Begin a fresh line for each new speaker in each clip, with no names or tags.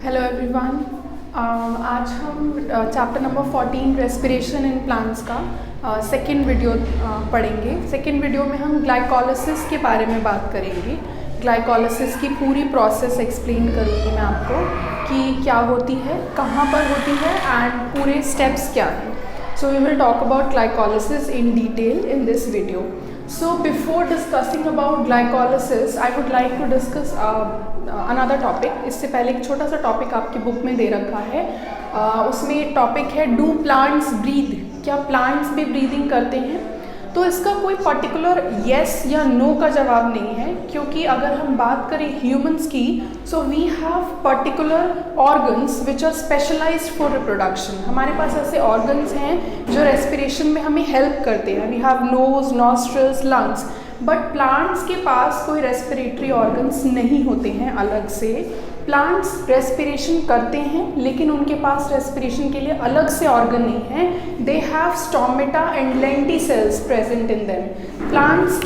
Hello everyone. आज हम chapter number 14 respiration in plants का सेकेंड वीडियो पढ़ेंगे। सेकेंड वीडियो में हम ग्लाइकोलिसिस के बारे में बात करेंगे। ग्लाइकोलिसिस की पूरी प्रोसेस एक्सप्लेन करूँगी मैं आपको कि क्या होती है, कहाँ पर होती है एंड पूरे स्टेप्स क्या हैं। So we will talk about glycolysis in detail in this video. So before discussing about glycolysis, I would like to discuss another topic. इससे पहले एक छोटा सा टॉपिक आपकी बुक में दे रखा है। उसमें टॉपिक है डू प्लांट्स ब्रीथ, क्या प्लांट्स भी ब्रीदिंग करते हैं। तो इसका कोई पर्टिकुलर येस या नो का जवाब नहीं है, क्योंकि अगर हम बात करें ह्यूमंस की, so we have particular organs which are specialized for reproduction. हमारे पास ऐसे ऑर्गन्स हैं जो रेस्पिरेशन में हमें हेल्प करते हैं। We have nose, nostrils, lungs. But plants के पास कोई रेस्पिरेटरी ऑर्गन्स नहीं होते हैं अलग से। प्लांट्स रेस्पिरेशन करते हैं लेकिन उनके पास रेस्पिरेशन के लिए अलग से ऑर्गन नहीं है। They have stomata and lenticels present in them. Plants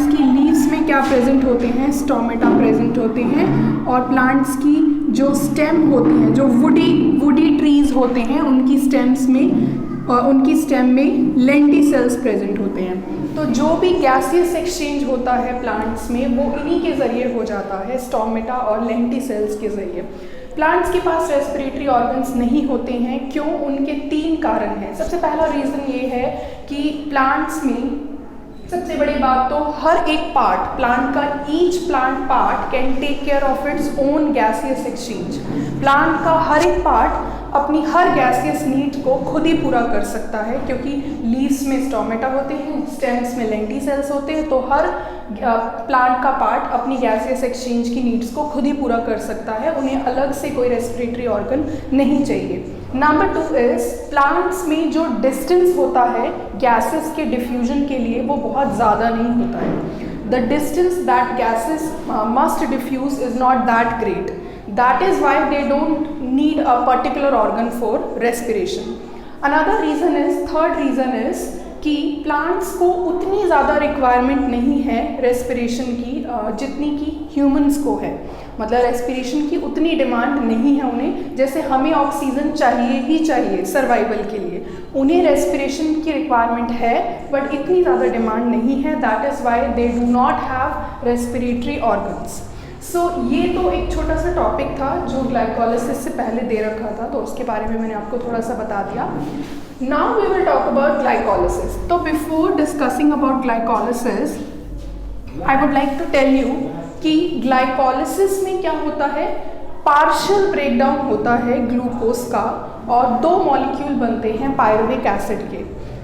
की लीव्स में क्या प्रेजेंट होते हैं? स्टोमेटा प्रेजेंट होते हैं। और प्लांट्स की जो स्टेम होती हैं, जो वुडी ट्रीज होते हैं, उनकी स्टेम में लेंटिसेल्स प्रेजेंट होते हैं। तो जो भी गैसियस एक्सचेंज होता है प्लांट्स में, वो इन्हीं के ज़रिए हो जाता है, स्टोमेटा और लेंटिसेल्स के ज़रिए। प्लांट्स के पास रेस्पिरेटरी ऑर्गन्स नहीं होते हैं। क्यों? उनके 3 कारण हैं। सबसे पहला रीज़न ये है कि प्लांट्स में सबसे बड़ी बात तो हर एक पार्ट, प्लांट का each plant part can take care of its own gaseous exchange. Plant का हर एक पार्ट अपनी हर गैसियस नीड को खुद ही पूरा कर सकता है, क्योंकि लीव्स में स्टोमेटा होते हैं, स्टेम्स में लेंटिसेल्स होते हैं। तो हर प्लांट का पार्ट अपनी गैसियस एक्सचेंज की नीड्स को खुद ही पूरा कर सकता है। उन्हें अलग से कोई रेस्पिरेटरी ऑर्गन नहीं चाहिए। नंबर 2 इज प्लांट्स में जो डिस्टेंस होता है गैसेस के डिफ्यूजन के लिए, वो बहुत ज़्यादा नहीं होता है। The distance that gases must diffuse is not that great. That is why they don't need a particular organ for respiration. Another reason is, third reason is कि प्लांट्स को उतनी ज़्यादा रिक्वायरमेंट नहीं है रेस्पिरेशन की जितनी कि ह्यूमंस को है। मतलब रेस्पिरेशन की उतनी डिमांड नहीं है उन्हें, जैसे हमें ऑक्सीजन चाहिए ही चाहिए सर्वाइवल के लिए। उन्हें रेस्पिरेशन की रिक्वायरमेंट है बट इतनी ज़्यादा डिमांड नहीं है। That is why they do not have respiratory organs. So ये तो एक छोटा सा टॉपिक था जो ग्लाइकोलिसिस से पहले दे रखा था, तो उसके बारे में मैंने आपको थोड़ा सा बता दिया। Now we will talk about glycolysis. तो before discussing about glycolysis, I would like to tell you कि ग्लाइकोलिसिस में क्या होता है, पार्शियल ब्रेकडाउन होता है ग्लूकोज का और 2 मॉलिक्यूल बनते हैं पायरुविक एसिड के।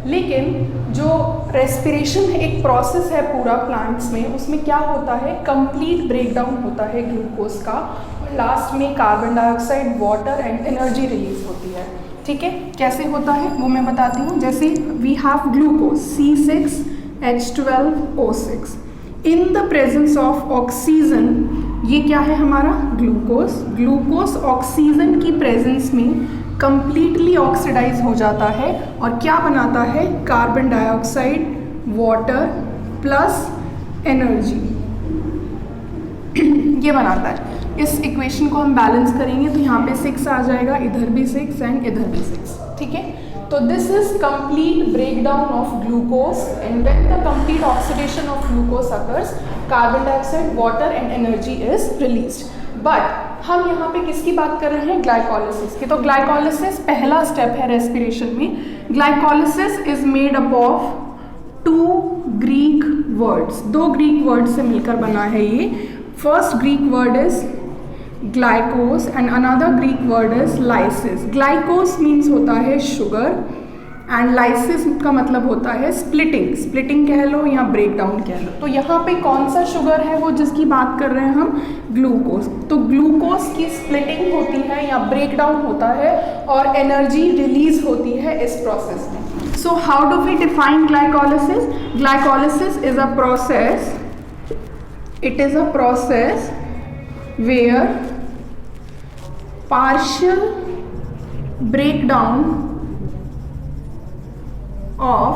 लेकिन जो रेस्पिरेशन एक प्रोसेस है पूरा प्लांट्स में, उसमें क्या होता है, कंप्लीट ब्रेकडाउन होता है ग्लूकोज का और लास्ट में carbon dioxide, water and energy release होती है। ठीक है, कैसे होता है वो मैं बताती हूँ। जैसे we have glucose C6H12O6 in the presence of oxygen. ये क्या है हमारा ग्लूकोज ऑक्सीजन की प्रेजेंस में कंप्लीटली ऑक्सीडाइज हो जाता है और क्या बनाता है, carbon dioxide, water plus energy ये बनाता है। इस इक्वेशन को हम बैलेंस करेंगे तो यहाँ पे 6 आ जाएगा, इधर भी 6 एंड इधर भी 6। ठीक है, तो this is complete breakdown of glucose and when the complete oxidation of glucose occurs, carbon dioxide, water and energy is released. But हम यहाँ पे किसकी बात कर रहे हैं, ग्लाइकोलिसिस की। तो ग्लाइकोलिसिस पहला स्टेप है रेस्पिरेशन में। Glycolysis is made up of 2 Greek words, 2 Greek word से मिलकर बना है ये। First Greek word is ग्लाइकोस and another Greek word is lysis. ग्लाइकोस means होता है शुगर एंड लाइसिस का मतलब होता है स्प्लिटिंग कह लो या ब्रेकडाउन कह लो। तो यहाँ पे कौन सा शुगर है वो जिसकी बात कर रहे हैं हम, ग्लूकोज। तो ग्लूकोज की स्प्लिटिंग होती है या ब्रेकडाउन होता है और एनर्जी रिलीज होती है इस प्रोसेस में। So how do we define glycolysis? Glycolysis is a process, it is a process where partial breakdown of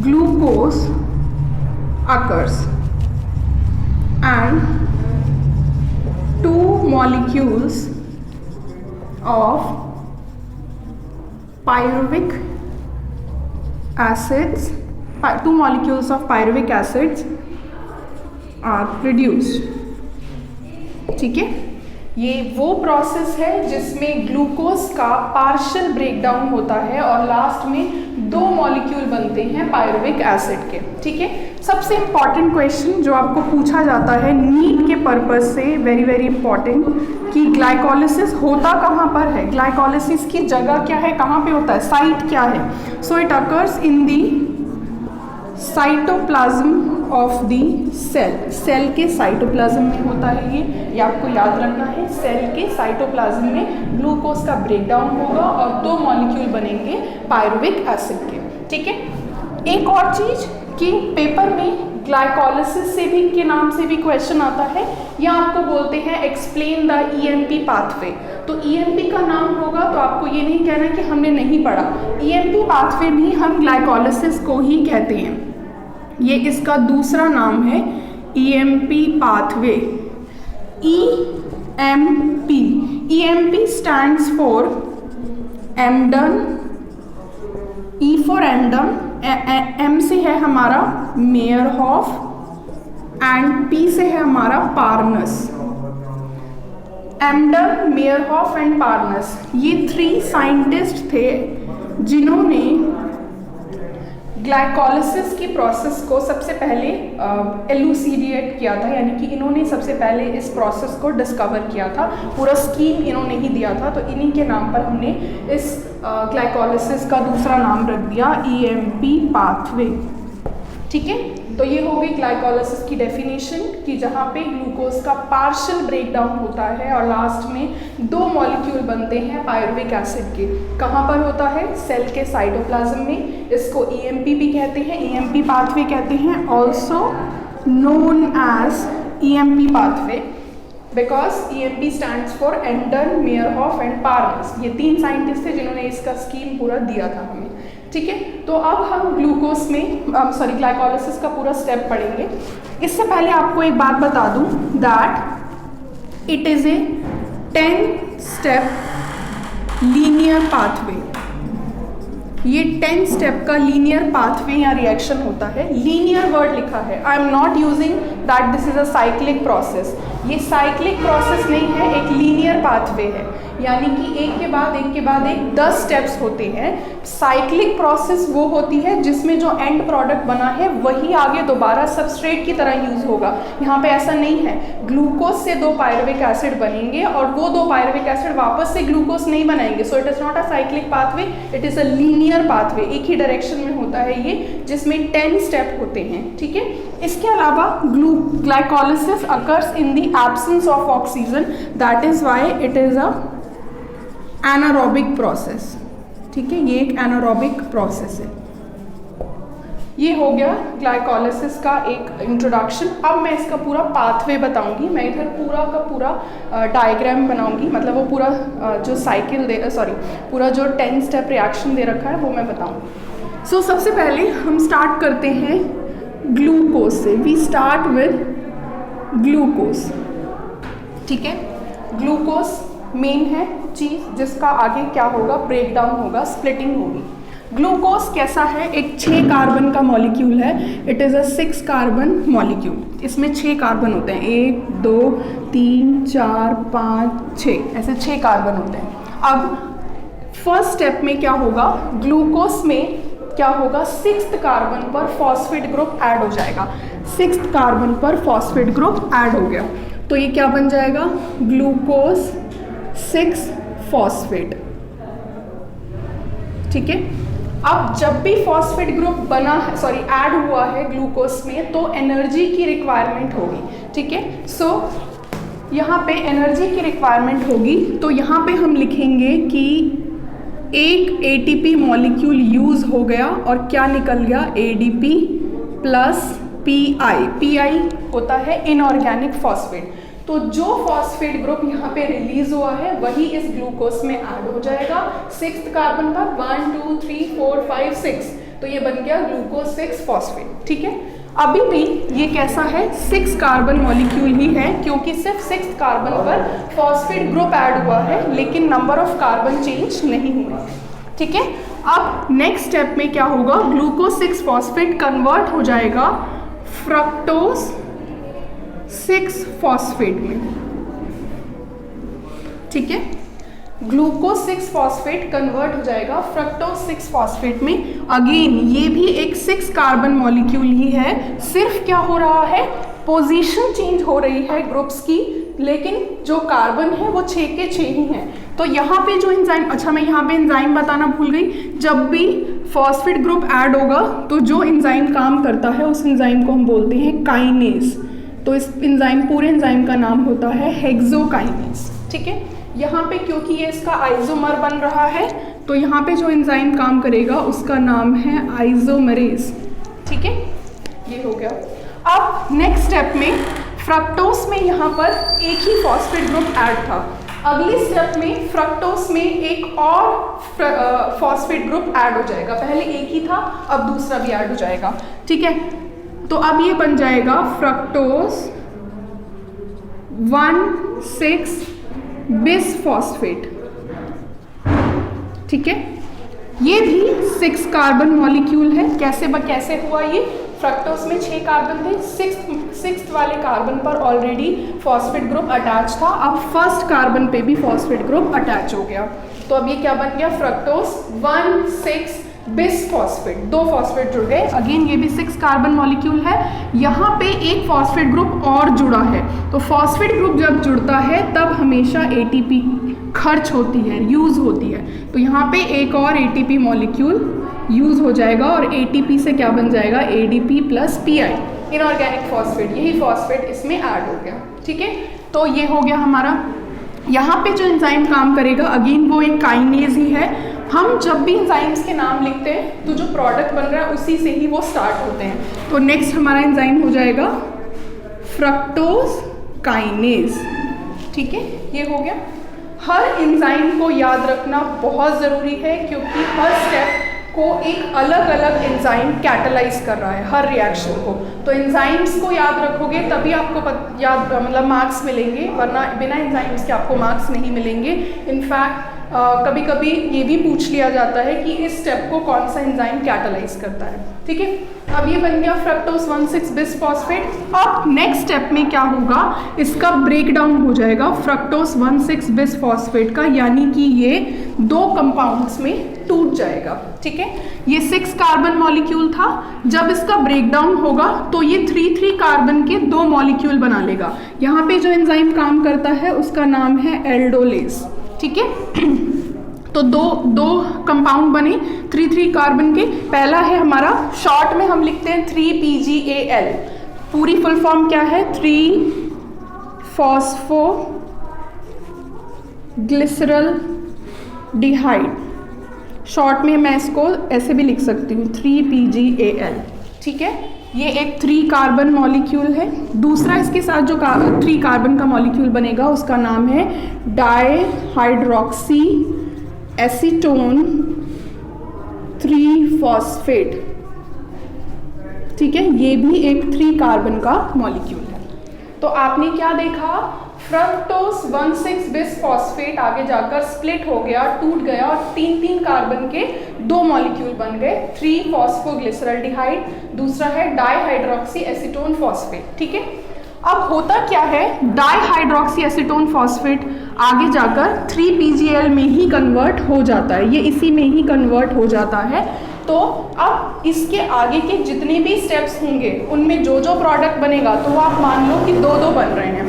glucose occurs and two molecules of pyruvic acids, two molecules of pyruvic acids are produced. ठीक है, ये वो process है जिसमें glucose का partial breakdown होता है और लास्ट में दो मॉलिक्यूल बनते हैं पायरुविक एसिड के। ठीक है, सबसे इंपॉर्टेंट क्वेश्चन जो आपको पूछा जाता है नीट के पर्पज से, वेरी वेरी इंपॉर्टेंट, कि ग्लाइकोलिसिस होता कहाँ पर है, ग्लाइकोलिसिस की जगह क्या है, कहाँ पे होता है, साइट क्या है। So it occurs in the cytoplasm of the cell, cell के साइटोप्लाज्म में होता है ये आपको याद रखना है। सेल के साइटोप्लाज्म में ग्लूकोज का ब्रेकडाउन होगा और दो मॉलिक्यूल बनेंगे पायरुविक एसिड के। ठीक है, एक और चीज कि पेपर में ग्लाइकोलिसिस से भी के नाम से भी क्वेश्चन आता है, या आपको बोलते हैं एक्सप्लेन द ईएमपी पाथवे। तो ईएमपी का नाम होगा तो आपको ये नहीं कहना कि हमने नहीं पढ़ा, ईएमपी पाथवे भी हम ग्लाइकोलिसिस को ही कहते हैं, ये इसका दूसरा नाम है EMP pathway. EMP, EMP stands for Embden, E for Embden, M से है हमारा मेयरहॉफ एंड पी से है हमारा Parnas. Embden, Meyerhof and Parnas, ये थ्री साइंटिस्ट थे जिन्होंने ग्लाइकोलिसिस की प्रोसेस को सबसे पहले एलुसिडेट किया था, यानी कि इन्होंने सबसे पहले इस प्रोसेस को डिस्कवर किया था, पूरा स्कीम इन्होंने ही दिया था। तो इन्हीं के नाम पर हमने इस ग्लाइकोलिसिस का दूसरा नाम रख दिया ईएमपी पाथवे। ठीक है, तो ये हो गई ग्लाइकोलिसिस की डेफिनेशन कि जहाँ पे ग्लूकोज का पार्शियल ब्रेकडाउन होता है और लास्ट में दो मॉलिक्यूल बनते हैं पायरुविक एसिड के। कहाँ पर होता है, सेल के साइटोप्लाज्म में। इसको ईएमपी भी कहते हैं, ईएमपी पाथवे कहते हैं, also known as EMP pathway because EMP stands for Embden, Meyerhof and Parnas. ये तीन साइंटिस्ट थे जिन्होंने इसका स्कीम पूरा दिया था हमें। ठीक है, तो अब हम ग्लूकोज में ग्लाइकोलिसिस का पूरा स्टेप पढ़ेंगे। इससे पहले आपको एक बात बता दूं that it is a 10 step linear pathway. ये 10 स्टेप का लीनियर पाथवे या रिएक्शन होता है। लीनियर वर्ड लिखा है, I am not using that this is a cyclic process. ये साइक्लिक प्रोसेस नहीं है, एक लीनियर पाथवे है, यानी कि एक के बाद एक 10 स्टेप्स होते हैं। साइक्लिक प्रोसेस वो होती है जिसमें जो एंड प्रोडक्ट बना है वही आगे दोबारा सबस्ट्रेट की तरह यूज होगा। यहाँ पे ऐसा नहीं है, ग्लूकोज से दो पायरुविक एसिड बनेंगे और वो दो पायरुविक एसिड वापस से ग्लूकोज नहीं बनाएंगे। So it is not a cyclic pathway, it is a linear pathway. एक ही डायरेक्शन में होता है ये, जिसमें 10 स्टेप होते हैं। ठीक है, इसके अलावा glycolysis occurs in the absence of oxygen, that is why it is a anaerobic process. ठीक है, ये एक एनारोबिक प्रोसेस है। ये हो गया ग्लाइकोलिसिस का एक इंट्रोडक्शन। अब मैं इसका पूरा पाथवे बताऊंगी। मैं इधर पूरा का पूरा डायग्राम बनाऊंगी, मतलब वो पूरा जो पूरा जो 10 स्टेप रिएक्शन दे रखा है वो मैं बताऊंगी। सो सबसे पहले हम स्टार्ट करते हैं ग्लूकोज से। We start with glucose. ठीक है, ग्लूकोज मेन है चीज़ जिसका आगे क्या होगा, ब्रेकडाउन होगा, स्प्लिटिंग होगी। ग्लूकोज कैसा है, एक 6 कार्बन का मॉलिक्यूल है। It is a 6 carbon molecule. इसमें 6 कार्बन होते हैं, 1 2 3 4 5 6, ऐसे 6 कार्बन होते हैं। अब फर्स्ट स्टेप में क्या होगा, ग्लूकोज में क्या होगा, 6th कार्बन पर फॉस्फेट ग्रुप ऐड हो जाएगा। 6th कार्बन पर फॉस्फेट ग्रुप ऐड हो गया तो ये क्या बन जाएगा, ग्लूकोज 6 फॉस्फेट। ठीक है, अब जब भी फॉस्फेट ग्रुप बना है, ऐड हुआ है ग्लूकोज में, तो एनर्जी की रिक्वायरमेंट होगी। ठीक है, सो यहाँ पे एनर्जी की रिक्वायरमेंट होगी, तो यहाँ पे हम लिखेंगे कि एक एटीपी मॉलिक्यूल यूज हो गया और क्या निकल गया, एडीपी प्लस पीआई। पीआई होता है इनऑर्गेनिक फॉस्फेट। तो जो फॉस्फेट ग्रुप यहाँ पे रिलीज हुआ है वही इस ग्लूकोज में ऐड हो जाएगा 6th कार्बन पर। 1 2 3 4 5 6, तो ये बन गया ग्लूकोज 6 फॉस्फेट। ठीक है, अभी भी ये कैसा है, 6 कार्बन मॉलिक्यूल ही है, क्योंकि सिर्फ 6 कार्बन पर फॉस्फेट ग्रुप ऐड हुआ है, लेकिन नंबर ऑफ कार्बन चेंज नहीं हुआ। ठीक है, अब नेक्स्ट स्टेप में क्या होगा, ग्लूकोज 6 फॉस्फेट कन्वर्ट हो जाएगा फ्रक्टोज 6 फॉस्फेट में। ठीक है, ग्लूकोज 6 फॉस्फेट कन्वर्ट हो जाएगा फ्रक्टोज 6 फॉस्फेट में। अगेन ये भी एक 6 कार्बन मॉलिक्यूल ही है, सिर्फ क्या हो रहा है, पोजीशन चेंज हो रही है ग्रुप्स की, लेकिन जो कार्बन है वो 6 के 6 ही हैं। तो यहाँ पे जो एंजाइम, अच्छा मैं यहाँ पे एंजाइम बताना भूल गई, जब भी फॉस्फेट ग्रुप ऐड होगा तो जो एंजाइम काम करता है उस एंजाइम को हम बोलते हैं काइनेज। तो इस एंजाइम, पूरे एंजाइम का नाम होता है हेक्सोकाइनेज। ठीक है, यहाँ पे क्योंकि ये इसका आइसोमर बन रहा है, तो यहाँ पे जो एंजाइम काम करेगा उसका नाम है आइसोमरेज। ठीक है, ये हो गया। अब नेक्स्ट स्टेप में फ्रक्टोज में यहाँ पर एक ही फॉस्फेट ग्रुप ऐड था, अगले स्टेप में फ्रक्टोज में एक और फॉस्फेट ग्रुप ऐड हो जाएगा। पहले एक ही था, अब दूसरा भी ऐड हो जाएगा। ठीक है, तो अब ये बन जाएगा फ्रक्टोज 1,6 बिसफॉस्फेट। ठीक है, ये भी 6 कार्बन मॉलिक्यूल है। कैसे हुआ ये, फ्रक्टोज में 6 कार्बन थे, 6th वाले कार्बन पर ऑलरेडी फॉस्फेट ग्रुप अटैच था, अब फर्स्ट कार्बन पे भी फॉस्फेट ग्रुप अटैच हो गया। तो अब ये क्या बन गया, फ्रक्टोज 1,6 बिसफॉस्फेट, 2 फॉस्फेट जुड़ गए। अगेन ये भी 6 कार्बन मॉलिक्यूल है, यहाँ पे एक फॉस्फेट ग्रुप और जुड़ा है। तो फॉस्फेट ग्रुप जब जुड़ता है तब हमेशा ATP खर्च होती है, यूज़ होती है। तो यहाँ पे एक और ATP मॉलिक्यूल यूज़ हो जाएगा और ATP से क्या बन जाएगा, ADP + PI, इनऑर्गेनिक फॉस्फेट। यही फॉस्फेट इसमें ऐड हो गया। ठीक है, तो ये हो गया हमारा। यहाँ पे जो एंजाइम काम करेगा अगेन वो एक काइनेज ही है। हम जब भी एंजाइम्स के नाम लिखते हैं तो जो प्रोडक्ट बन रहा है उसी से ही वो स्टार्ट होते हैं। तो नेक्स्ट हमारा एंजाइम हो जाएगा फ्रक्टोज काइनेज। ठीक है, ये हो गया। हर एंजाइम को याद रखना बहुत ज़रूरी है, क्योंकि हर स्टेप को एक अलग अलग एंजाइम कैटलाइज कर रहा है, हर रिएक्शन को। तो एंजाइम्स को याद रखोगे तभी आपको मतलब मार्क्स मिलेंगे, वरना बिना एंजाइम्स के आपको मार्क्स नहीं मिलेंगे। इनफैक्ट कभी कभी ये भी पूछ लिया जाता है कि इस स्टेप को कौन सा एंजाइम कैटलाइज करता है। ठीक है, अब ये बन गया फ्रक्टोज 1,6 बिसफॉस्फेट। अब नेक्स्ट स्टेप में क्या होगा, इसका ब्रेकडाउन हो जाएगा फ्रक्टोज 1,6 बिसफॉस्फेट का, यानी कि ये 2 कंपाउंड्स में टूट जाएगा। ठीक है, ये 6 कार्बन मॉलिक्यूल था, जब इसका ब्रेकडाउन होगा तो ये 3 कार्बन के 2 मॉलिक्यूल बना लेगा। यहाँ पे जो एंजाइम काम करता है उसका नाम है एल्डोलेज। ठीक है, तो दो कंपाउंड बने 3 कार्बन के। पहला है हमारा, शॉर्ट में हम लिखते हैं 3PGAL, पूरी फुल फॉर्म क्या है, 3 फॉस्फो ग्लिसरल डिहाइड। शॉर्ट में मैं इसको ऐसे भी लिख सकती हूँ 3PGAL। ठीक है, ये एक 3 कार्बन मॉलिक्यूल है। दूसरा इसके साथ जो 3 कार्बन का मॉलिक्यूल बनेगा उसका नाम है डाईहाइड्रोक्सी एसीटोन 3 फॉस्फेट। ठीक है, ये भी एक 3 कार्बन का मॉलिक्यूल है। तो आपने क्या देखा, फ्रक्टोज 1,6 बिसफॉस्फेट आगे जाकर स्प्लिट हो गया, टूट गया और 3 कार्बन के 2 मॉलिक्यूल बन गए, 3 फॉस्फोग्लिसरल्डिहाइड, दूसरा है डाईहाइड्रोक्सी एसीटोन फॉस्फेट। ठीक है, अब होता क्या है, डाईहाइड्रोक्सी एसीटोन फॉस्फेट आगे जाकर 3PGL में ही कन्वर्ट हो जाता है, ये इसी में ही कन्वर्ट हो जाता है। तो अब इसके आगे के जितने भी स्टेप्स होंगे उनमें जो जो प्रोडक्ट बनेगा, तो वो आप मान लो कि 2 बन रहे हैं,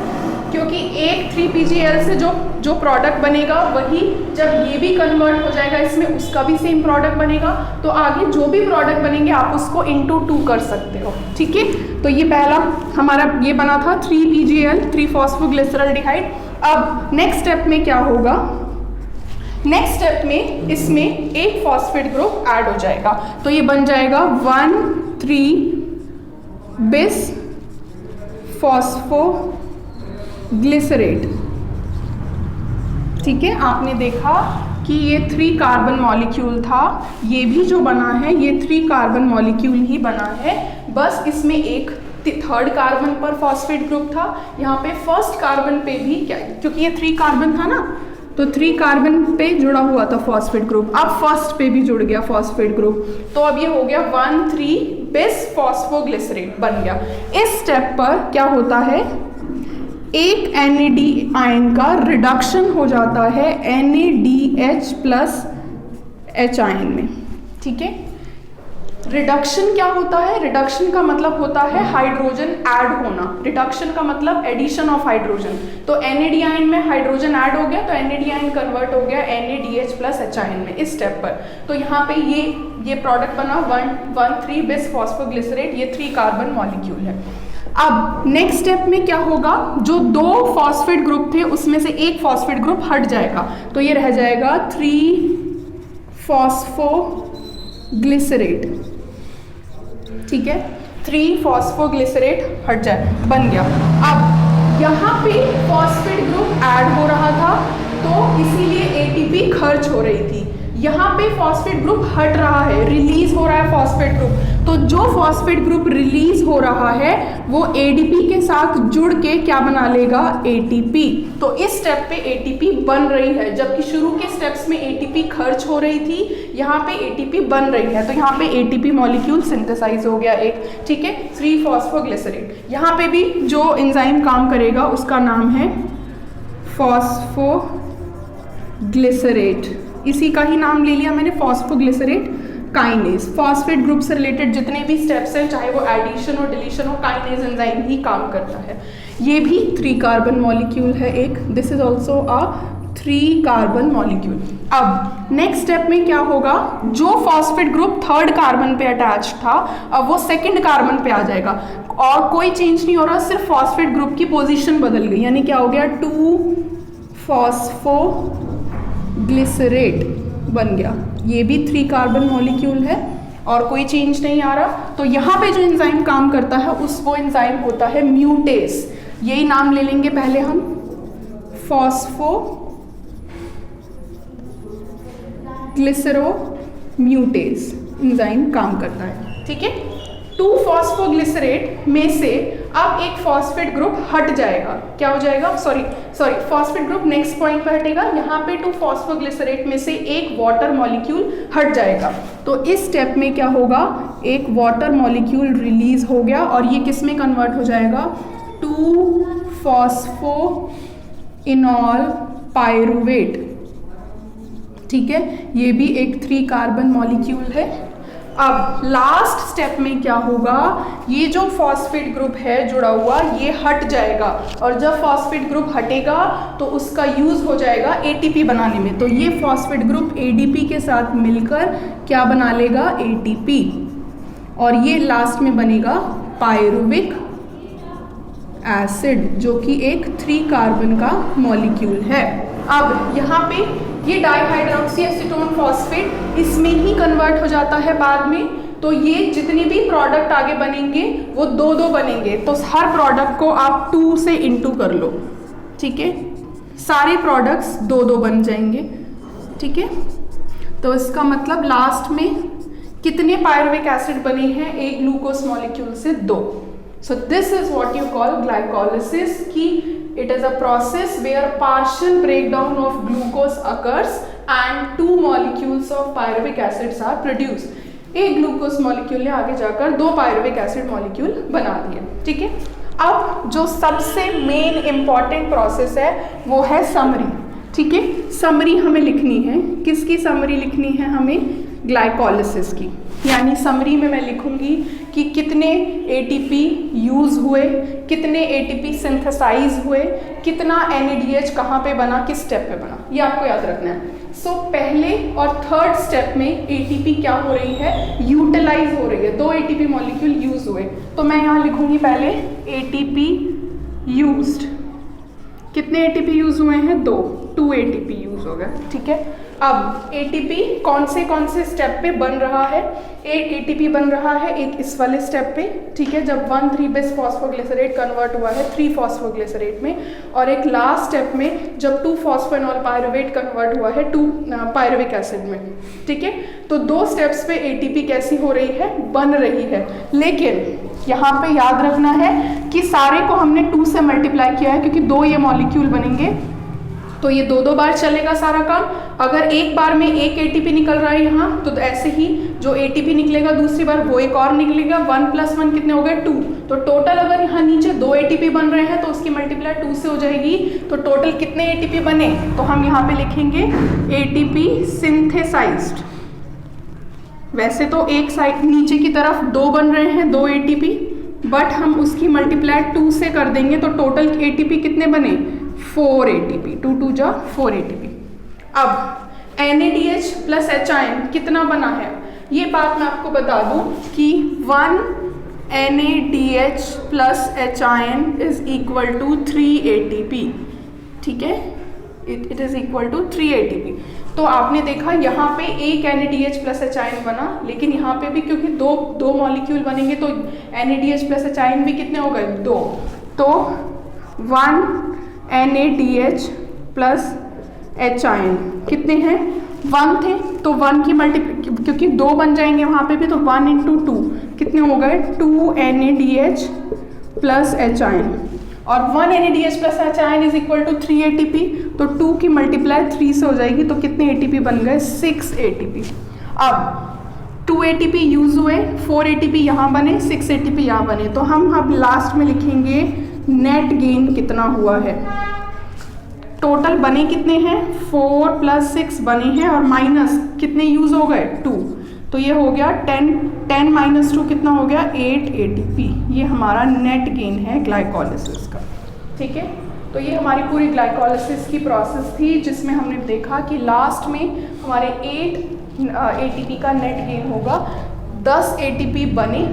क्योंकि एक 3PGL से जो प्रोडक्ट बनेगा वही जब ये भी कन्वर्ट हो जाएगा इसमें, उसका भी सेम प्रोडक्ट बनेगा। तो आगे जो भी प्रोडक्ट बनेंगे आप उसको into 2 कर सकते हो। ठीक है, तो ये पहला हमारा ये बना था 3PGL, 3 फॉस्फोग्लिसरल्डिहाइड। अब नेक्स्ट स्टेप में क्या होगा, नेक्स्ट स्टेप में इसमें एक फॉस्फेट ग्रुप ऐड हो जाएगा, तो ये बन जाएगा 1,3 बिस फॉस्फो ग्लिसरेट। ठीक है, आपने देखा कि ये 3 कार्बन मॉलिक्यूल था, ये भी जो बना है ये 3 कार्बन मॉलिक्यूल ही बना है। बस इसमें एक थर्ड कार्बन पर फॉस्फेट ग्रुप था, यहाँ पे फर्स्ट कार्बन पे भी क्या, क्योंकि ये 3 कार्बन था ना, तो 3 कार्बन पे जुड़ा हुआ था फॉस्फेट ग्रुप, अब फर्स्ट पे भी जुड़ गया फॉस्फेट ग्रुप, तो अब ये हो गया 1,3 बिस फॉस्फोग्लिसरेट बन गया। इस स्टेप पर क्या होता है, एक NAD आयन का रिडक्शन हो जाता है NADH प्लस H आयन में। ठीक है, रिडक्शन क्या होता है, रिडक्शन का मतलब होता है हाइड्रोजन ऐड होना, रिडक्शन का मतलब एडिशन ऑफ हाइड्रोजन, तो NAD आयन में हाइड्रोजन ऐड हो गया तो NAD आयन कन्वर्ट हो गया NADH प्लस H आयन में इस स्टेप पर। तो यहाँ पे ये प्रोडक्ट बना 1,3 बिस फॉस्फोग्लिसरेट, ये 3 कार्बन मॉलिक्यूल है। अब नेक्स्ट स्टेप में क्या होगा, जो 2 फॉस्फेट ग्रुप थे उसमें से एक फॉस्फेट ग्रुप हट जाएगा, तो ये रह जाएगा 3 फॉस्फोग्लिसरेट। ठीक है, 3 फॉस्फोग्लिसरेट हट जाए, बन गया। अब यहाँ पे फॉस्फेट ग्रुप ऐड हो रहा था तो इसीलिए ATP खर्च हो रही थी, यहाँ पे फॉस्फेट ग्रुप हट रहा है, रिलीज हो रहा है फॉस्फेट ग्रुप, तो जो फॉस्फेट ग्रुप रिलीज हो रहा है वो ADP के साथ जुड़ के क्या बना लेगा, ATP। तो इस स्टेप पे ATP बन रही है, जबकि शुरू के स्टेप्स में ATP खर्च हो रही थी, यहाँ पे ATP बन रही है, तो यहाँ पे ATP मॉलिक्यूल सिंथेसाइज हो गया एक। ठीक है, 3 फॉस्फोग्लिसरेट। यहाँ पे भी जो एंजाइम काम करेगा उसका नाम है फॉस्फोग्लिसरेट, इसी का ही नाम ले लिया मैंने, फॉस्फोग्लिसरेट काइनेज। फॉस्फेट ग्रुप से रिलेटेड जितने भी स्टेप्स हैं, चाहे वो एडिशन और डिलीशन हो, काइनेज एंजाइम ही काम करता है। ये भी 3 कार्बन मॉलिक्यूल है एक, this is also a 3 carbon molecule. अब नेक्स्ट स्टेप में क्या होगा, जो फॉस्फेट ग्रुप 3rd कार्बन पे अटैच था अब वो 2nd कार्बन पे आ जाएगा, और कोई चेंज नहीं हो रहा, सिर्फ फॉस्फेट ग्रुप की पोजीशन बदल गई, यानी क्या हो गया, 2 फॉस्फोग्लिसरेट बन गया। ये भी 3 कार्बन मॉलिक्यूल है और कोई चेंज नहीं आ रहा। तो यहाँ पे जो एंजाइम काम करता है वो एंजाइम होता है म्यूटेस, यही नाम ले लेंगे पहले हम, फॉस्फोग्लिसरोम्यूटेस एंजाइम काम करता है। ठीक है, 2 फॉस्फोग्लिसरेट में से अब एक फॉस्फेट ग्रुप हट जाएगा, क्या हो जाएगा, sorry phosphate group next point पर हटेगा, यहाँ पे 2 फॉस्फोग्लिसरेट में से एक वाटर मॉलिक्यूल हट जाएगा, तो इस स्टेप में क्या होगा, एक वाटर मॉलिक्यूल रिलीज हो गया और ये किस में कन्वर्ट हो जाएगा, 2 फॉस्फोइनॉल पायरुवेट। ठीक है, ये भी एक 3 कार्बन मॉलिक्यूल है। अब लास्ट स्टेप में क्या होगा, ये जो फॉस्फेट ग्रुप है जुड़ा हुआ ये हट जाएगा, और जब फॉस्फेट ग्रुप हटेगा तो उसका यूज हो जाएगा ATP बनाने में, तो ये फॉस्फेट ग्रुप ADP के साथ मिलकर क्या बना लेगा, ATP, और ये लास्ट में बनेगा पायरुविक एसिड, जो कि एक 3 कार्बन का मॉलिक्यूल है। अब यहाँ पे ये डाइहाइड्रोक्सी एसीटोन फॉस्फेट इसमें ही कन्वर्ट हो जाता है बाद में, तो ये जितने भी प्रोडक्ट आगे बनेंगे वो 2-2 बनेंगे, तो हर प्रोडक्ट को आप 2 से इंटू कर लो। ठीक है, सारे प्रोडक्ट्स 2-2 बन जाएंगे। ठीक है, तो इसका मतलब लास्ट में कितने पायरुविक एसिड बने हैं, एक ग्लूकोज मॉलिक्यूल से 2। So this is what you call glycolysis, कि it is a process where partial breakdown of glucose occurs and 2 molecules of pyruvic acids are produced. एक ग्लूकोज मॉलिक्यूल ने आगे जाकर 2 पायरुविक एसिड मॉलिक्यूल बना दिए। ठीक है, अब जो सबसे मेन इंपॉर्टेंट प्रोसेस है वो है समरी। ठीक है, समरी हमें लिखनी है, किसकी समरी लिखनी है हमें, ग्लाइकोलिसिस की, यानी समरी में मैं लिखूंगी कि कितने ATP यूज़ हुए, कितने ATP सिंथेसाइज हुए, कितना NADH कहाँ पे बना, किस स्टेप पे बना, ये आपको याद रखना है। सो पहले और 3rd स्टेप में ATP क्या हो रही है, यूटिलाइज हो रही है, 2 ATP मॉलिक्यूल यूज हुए, तो मैं यहाँ लिखूंगी पहले ATP यूज्ड, कितने कितने एटीपी यूज़ हुए हैं? 2 एटीपी यूज़ हो गए, ठीक है। अब एटीपी कौन से स्टेप पे बन रहा है? एक एटीपी बन रहा है एक इस वाले स्टेप पे, ठीक है, जब 1,3-बिस फॉस्फोग्लिसरेट कन्वर्ट हुआ है 3-फॉस्फोग्लिसरेट में, और एक लास्ट स्टेप में जब 2-फॉस्फेनॉल पायरुवेट कन्वर्ट हुआ है 2 पायरुविक एसिड में, ठीक है। तो 2 स्टेप्स पे एटीपी कैसी हो रही है? बन रही है। लेकिन यहाँ पे याद रखना है कि सारे को हमने 2 से मल्टीप्लाई किया है, क्योंकि 2 ये मॉलिक्यूल बनेंगे, तो ये 2 बार चलेगा सारा काम। अगर एक बार में एक एटीपी निकल रहा है यहाँ, तो ऐसे ही जो एटीपी निकलेगा दूसरी बार वो एक और निकलेगा। 1 + 1 कितने हो गए? 2। तो टोटल अगर यहाँ नीचे 2 एटीपी बन रहे हैं तो उसकी मल्टीप्लाई 2 से हो जाएगी। तो टोटल कितने एटीपी बने? तो हम यहाँ पे लिखेंगे एटीपी सिंथेसाइज्ड। वैसे तो एक साइड नीचे की तरफ 2 बन रहे हैं, 2 एटीपी, बट हम उसकी मल्टीप्लाई 2 से कर देंगे तो टोटल एटीपी कितने बने? 4 एटीपी। 2 × 2 = 4 एटीपी। अब NADH + H कितना बना है? ये बात मैं आपको बता दूं कि 1 NADH + H = 3 ATP, ठीक है, it is equal to 3 ATP। तो आपने देखा यहाँ पे एक NADH + H बना, लेकिन यहाँ पे भी क्योंकि दो मॉलिक्यूल बनेंगे तो NADH + H भी कितने हो गए? 2। तो 1 NADH + H कितने हैं? 1 थे, तो 1 की क्योंकि 2 बन जाएंगे वहाँ पे भी, तो 1 × 2 कितने हो गए? 2 NADH + H और 1 NADH + H = 3 ATP। तो 2 की मल्टीप्लाई 3 से हो जाएगी, तो कितने ATP बन गए? 6 ATP। अब 2 ATP यूज हुए, 4 ATP यहाँ बने, 6 ATP यहाँ बने। तो हम अब लास्ट में लिखेंगे नेट गेन कितना हुआ है। टोटल बने कितने हैं? 4 + 6 बने हैं, और माइनस कितने यूज हो गए? 2। तो ये हो गया 10 - 2 कितना हो गया? 8 ATP। ये हमारा नेट गेन है ग्लाइकोलिसिस का, ठीक है। तो ये हमारी पूरी ग्लाइकोलिसिस की प्रोसेस थी, जिसमें हमने देखा कि लास्ट में हमारे 8 ATP का नेट गेन होगा। 10 ATP बने,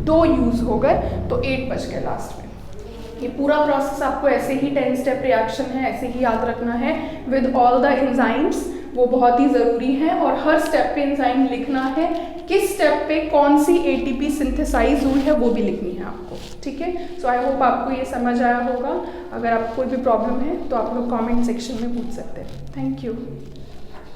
2 यूज़ हो गए, तो 8 बच गए लास्ट में। ये पूरा प्रोसेस आपको ऐसे ही 10 स्टेप रिएक्शन है, ऐसे ही याद रखना है विद ऑल द एंजाइम्स। वो बहुत ही ज़रूरी है, और हर स्टेप पे एंजाइम लिखना है, किस स्टेप पे कौन सी ATP सिंथेसाइज हुई है वो भी लिखनी है आपको, ठीक है। सो आई होप आपको ये समझ आया होगा। अगर आपको कोई भी प्रॉब्लम है तो आप लोग कमेंट सेक्शन में पूछ सकते हैं। Thank you.